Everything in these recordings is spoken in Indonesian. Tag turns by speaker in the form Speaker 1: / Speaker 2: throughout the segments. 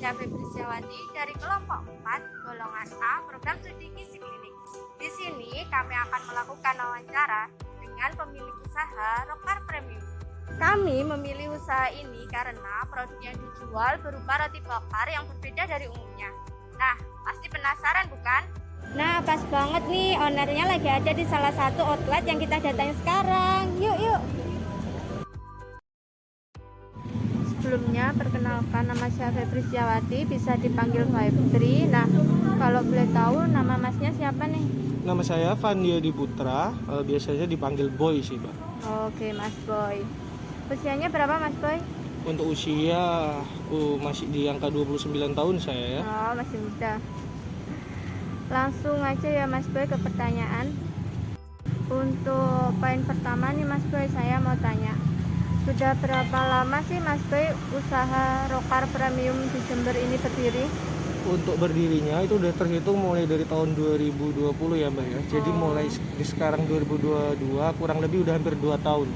Speaker 1: Masya Febrisyawati dari kelompok 4 golongan A program studi gizi klinik. Di sini kami akan melakukan wawancara dengan pemilik usaha Rokar Premium. Kami memilih usaha ini karena produk yang dijual berupa roti bakar yang berbeda dari umumnya. Nah, pasti penasaran bukan? Nah, pas banget nih, ownernya lagi ada di salah satu outlet yang kita datangi sekarang. Yuk. Sebelumnya, perkenalkan nama saya Febrisyawati, bisa dipanggil Febri. Nah, kalau boleh tahu nama masnya siapa nih?
Speaker 2: Nama saya Vandiadi Putra, biasanya dipanggil Boy sih, Mbak.
Speaker 1: Oke, Mas Boy. Usianya berapa, Mas Boy?
Speaker 2: Untuk usia masih di angka 29 tahun saya ya.
Speaker 1: Oh, masih muda. Langsung aja ya Mas Boy ke pertanyaan. Untuk poin pertama nih Mas Boy, saya mau tanya. Sudah berapa lama sih Mas Boy usaha Rokar Premium di Jember ini berdiri?
Speaker 2: Untuk berdirinya itu udah terhitung mulai dari tahun 2020 ya, Mbak ya. Jadi mulai di sekarang 2022 kurang lebih udah hampir 2 tahun.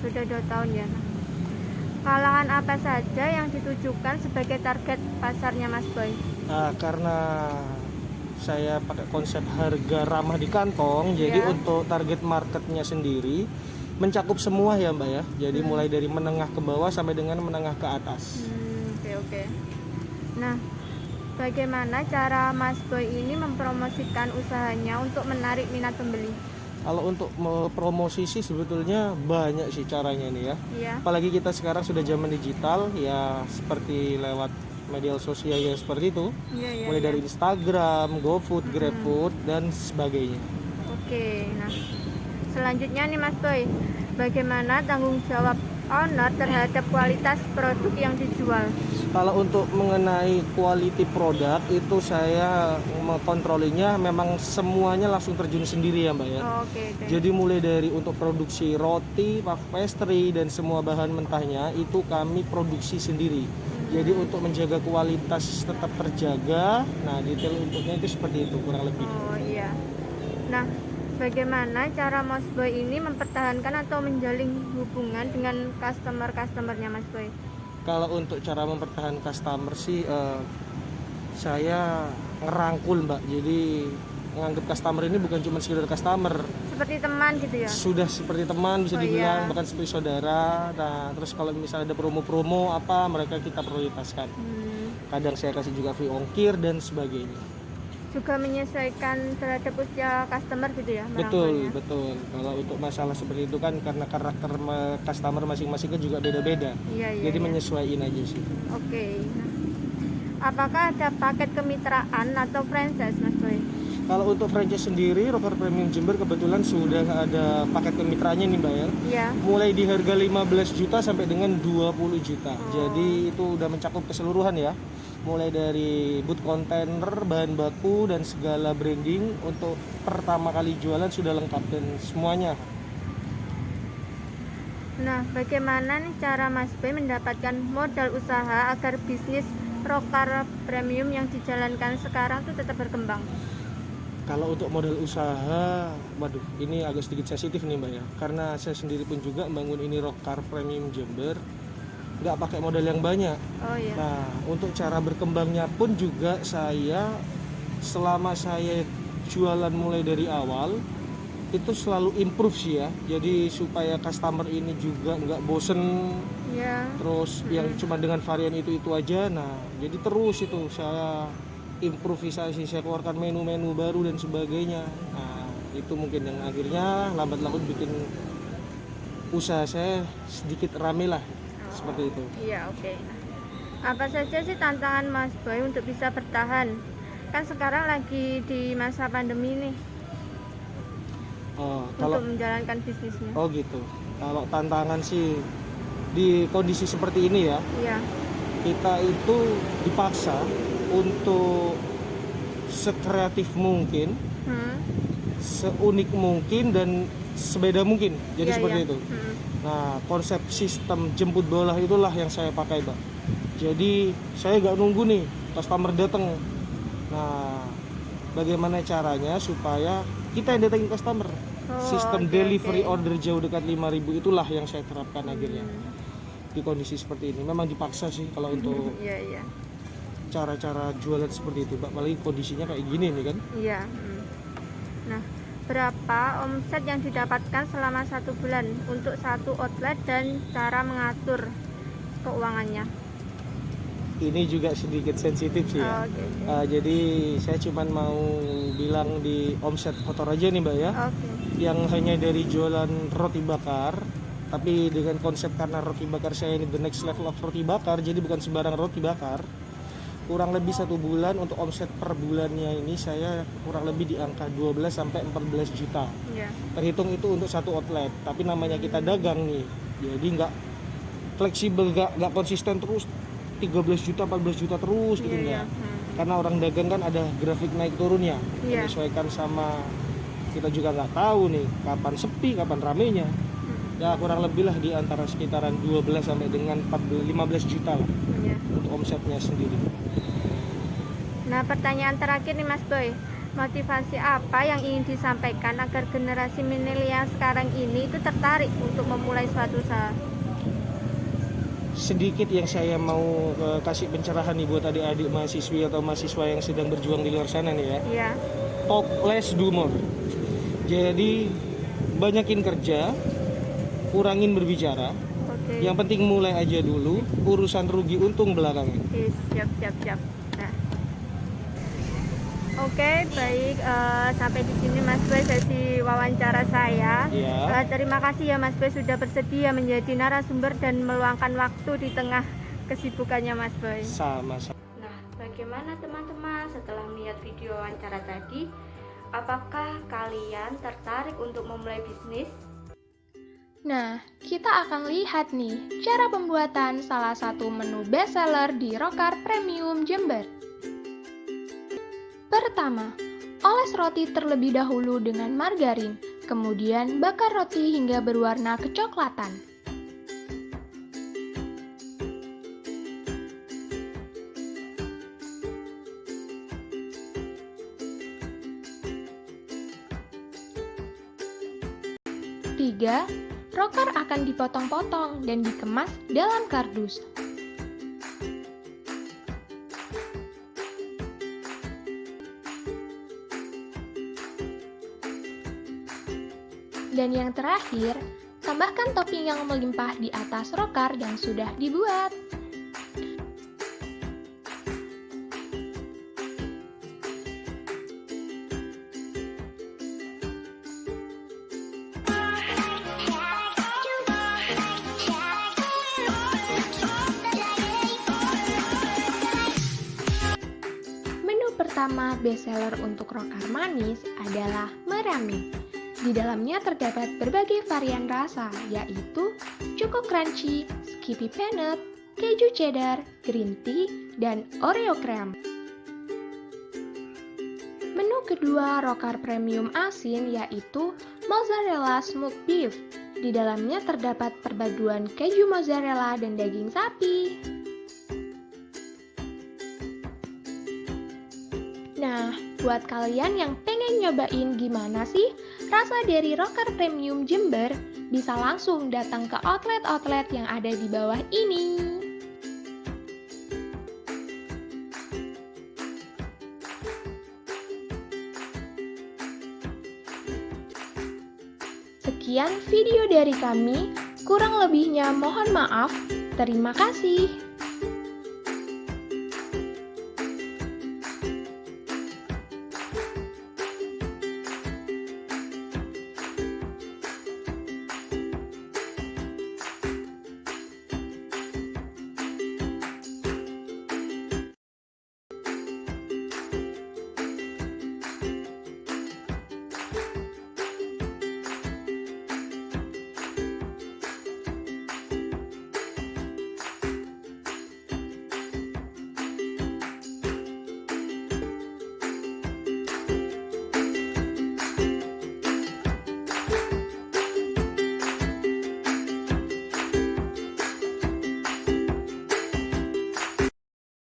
Speaker 1: Sudah 2 tahun ya. Nah, kalangan apa saja yang ditujukan sebagai target pasarnya Mas Boy?
Speaker 2: Nah, karena saya pakai konsep harga ramah di kantong, jadi untuk target marketnya sendiri mencakup semua ya Mbak ya. Jadi mulai dari menengah ke bawah sampai dengan menengah ke atas.
Speaker 1: Oke. Nah, bagaimana cara Mas Boy ini mempromosikan usahanya untuk menarik minat pembeli?
Speaker 2: Kalau untuk promosi sih sebetulnya banyak sih caranya nih ya.
Speaker 1: Iya.
Speaker 2: Apalagi kita sekarang sudah zaman digital ya, seperti lewat media sosial ya seperti itu. Mulai dari Instagram, GoFood, GrabFood dan sebagainya.
Speaker 1: Oke. Nah, selanjutnya nih Mas Boy, bagaimana tanggung jawab owner terhadap kualitas produk yang dijual?
Speaker 2: Kalau untuk mengenai quality produk itu saya mengkontrolinya memang semuanya langsung terjun sendiri ya Mbak ya.
Speaker 1: Oke.
Speaker 2: Jadi mulai dari untuk produksi roti, puff pastry dan semua bahan mentahnya itu kami produksi sendiri. Jadi untuk menjaga kualitas tetap terjaga, nah detail untuknya itu seperti itu kurang lebih.
Speaker 1: Oh iya. Nah, bagaimana cara Mas Boy ini mempertahankan atau menjalin hubungan dengan customer-customernya Mas Boy?
Speaker 2: Kalau untuk cara mempertahankan customer sih saya ngerangkul Mbak. Jadi menganggap customer ini bukan cuma sekedar customer.
Speaker 1: Seperti teman gitu ya?
Speaker 2: Sudah seperti teman bisa dibilang, bahkan seperti saudara. Nah, terus kalau misalnya ada promo-promo apa, mereka kita prioritaskan. Kadang saya kasih juga free ongkir dan sebagainya.
Speaker 1: Juga menyesuaikan terhadap usia customer gitu ya?
Speaker 2: Betul. Kalau untuk masalah seperti itu kan karena karakter customer masing-masing kan juga beda-beda. Jadi menyesuaikan aja sih.
Speaker 1: Oke. Nah, apakah ada paket kemitraan atau franchise Mas Boy?
Speaker 2: Kalau untuk franchise sendiri, Rokar Premium Jember kebetulan sudah ada paket kemitraannya nih Mbak ya.
Speaker 1: Iya.
Speaker 2: Mulai di harga 15 juta sampai dengan 20 juta. Jadi itu udah mencakup keseluruhan ya. Mulai dari boot kontainer, bahan baku dan segala branding untuk pertama kali jualan sudah lengkap dan semuanya.
Speaker 1: Nah, bagaimana nih cara Mas Boy mendapatkan modal usaha agar bisnis Rokar Premium yang dijalankan sekarang tuh tetap berkembang?
Speaker 2: Kalau untuk modal usaha, waduh, ini agak sedikit sensitif nih Mbak ya. Karena saya sendiri pun juga bangun ini Rokar Premium Jember, nggak pakai modal yang banyak.
Speaker 1: Oh iya.
Speaker 2: Nah, untuk cara berkembangnya pun juga saya selama saya jualan mulai dari awal itu selalu improve sih ya. Jadi supaya customer ini juga nggak bosen. Terus yang cuma dengan varian itu aja. Nah, jadi terus itu saya improvisasi, saya keluarkan menu-menu baru dan sebagainya. Nah, itu mungkin yang akhirnya lambat laun bikin usaha saya sedikit rame lah. Seperti itu.
Speaker 1: Iya, oke. Nah, apa saja sih tantangan Mas Boy untuk bisa bertahan? Kan sekarang lagi di masa pandemi nih. Untuk menjalankan bisnisnya.
Speaker 2: Oh gitu. Kalau tantangan sih di kondisi seperti ini ya.
Speaker 1: Iya.
Speaker 2: Kita itu dipaksa untuk sekreatif mungkin, seunik mungkin dan sebeda mungkin. Jadi seperti itu. Nah, konsep sistem jemput bola itulah yang saya pakai, Mbak. Jadi saya nggak nunggu nih customer datang. Nah, bagaimana caranya supaya kita yang datangin customer? Sistem delivery order jauh dekat 5.000 itulah yang saya terapkan akhirnya. Di kondisi seperti ini memang dipaksa sih kalau untuk cara-cara jualan seperti itu, Mbak. Apalagi kondisinya kayak gini nih kan.
Speaker 1: Iya. Nah, berapa omset yang didapatkan selama 1 bulan untuk satu outlet dan cara mengatur keuangannya?
Speaker 2: Ini juga sedikit sensitif sih ya.
Speaker 1: Oke.
Speaker 2: Jadi saya cuma mau bilang di omset kotor aja nih, Mbak ya.
Speaker 1: Oke.
Speaker 2: Yang hanya dari jualan roti bakar, tapi dengan konsep karena roti bakar saya ini the next level of roti bakar, jadi bukan sembarang roti bakar. Kurang lebih 1 bulan untuk omset per bulannya ini saya kurang lebih di angka 12 sampai 14 juta.
Speaker 1: Iya.
Speaker 2: Terhitung itu untuk satu outlet, tapi namanya kita dagang nih, jadi nggak fleksibel, nggak konsisten terus 13 juta 14 juta terus gitu
Speaker 1: Iya.
Speaker 2: enggak. Karena orang dagang kan ada grafik naik turunnya,
Speaker 1: Iya.
Speaker 2: menyesuaikan sama kita juga nggak tahu nih kapan sepi kapan ramenya. Ya kurang lebih lah di antara sekitaran 12 sampai dengan 15 juta lah
Speaker 1: Iya.
Speaker 2: untuk omsetnya sendiri.
Speaker 1: Nah, pertanyaan terakhir nih Mas Boy, motivasi apa yang ingin disampaikan agar generasi milenial sekarang ini itu tertarik untuk memulai suatu usaha?
Speaker 2: Sedikit yang saya mau kasih pencerahan nih buat adik-adik mahasiswi atau mahasiswa yang sedang berjuang di luar sana nih ya.
Speaker 1: Iya.
Speaker 2: Talk less, do more. Jadi banyakin kerja, kurangin berbicara.
Speaker 1: Oke.
Speaker 2: Yang penting mulai aja dulu, urusan rugi untung belakangan.
Speaker 1: Siap. Nah. Oke, baik, sampai di sini Mas Boy sesi wawancara saya.
Speaker 2: Ya.
Speaker 1: Terima kasih ya Mas Boy sudah bersedia menjadi narasumber dan meluangkan waktu di tengah kesibukannya Mas Boy.
Speaker 2: Sama-sama.
Speaker 1: Nah, bagaimana teman-teman setelah melihat video wawancara tadi? Apakah kalian tertarik untuk memulai bisnis?
Speaker 3: Nah, kita akan lihat nih cara pembuatan salah satu menu bestseller di Rokar Premium Jember. Pertama, oles roti terlebih dahulu dengan margarin, kemudian bakar roti hingga berwarna kecoklatan. Tiga, rokar akan dipotong-potong dan dikemas dalam kardus. Dan yang terakhir, tambahkan topping yang melimpah di atas rokar yang sudah dibuat. Menu pertama bestseller untuk rokar manis adalah merami. Di dalamnya terdapat berbagai varian rasa, yaitu Choco Crunchy, Skippy Peanut, keju cheddar, green tea, dan Oreo cream. Menu kedua rokar premium asin yaitu Mozzarella Smoked Beef. Di dalamnya terdapat perpaduan keju mozzarella dan daging sapi. Nah, buat kalian yang pengen nyobain gimana sih rasa dari Rokar Premium Jember, bisa langsung datang ke outlet-outlet yang ada di bawah ini. Sekian video dari kami, kurang lebihnya mohon maaf. Terima kasih.